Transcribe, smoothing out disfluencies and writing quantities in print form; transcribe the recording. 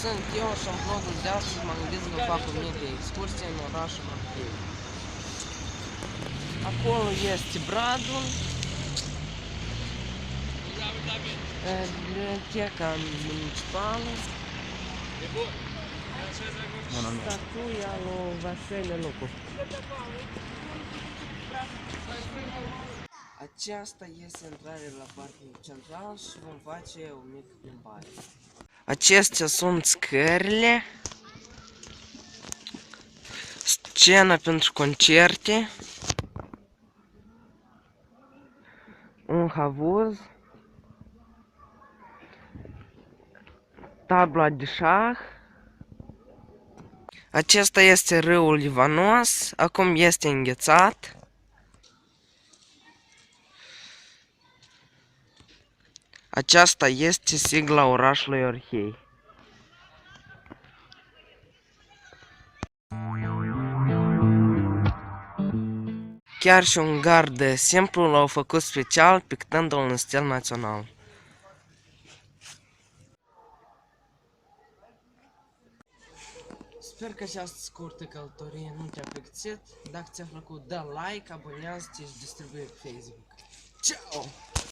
sunt eu și în vlogul de astăzi m-am gândit să vă fac o mică excursie în orașul Orhei. Acolo este Bradul, biblioteca municipală, statuia lui Vasile Lucu. Aceasta este intrarea la parcul central și vom face o mică plimbare. Acestea sunt scările, scena pentru concerte, un havuz, tabla de șah. Acesta este râul Ivanos, acum este înghețat. Aceasta este sigla orașului Orhei. Chiar și un gard simplu l-au făcut special, pictându-l în stil național. Sper că această scurtă călătorie nu te-a plictisit. Dacă ți-a plăcut, dă like, abonează-te și distribuie pe Facebook. Ciao!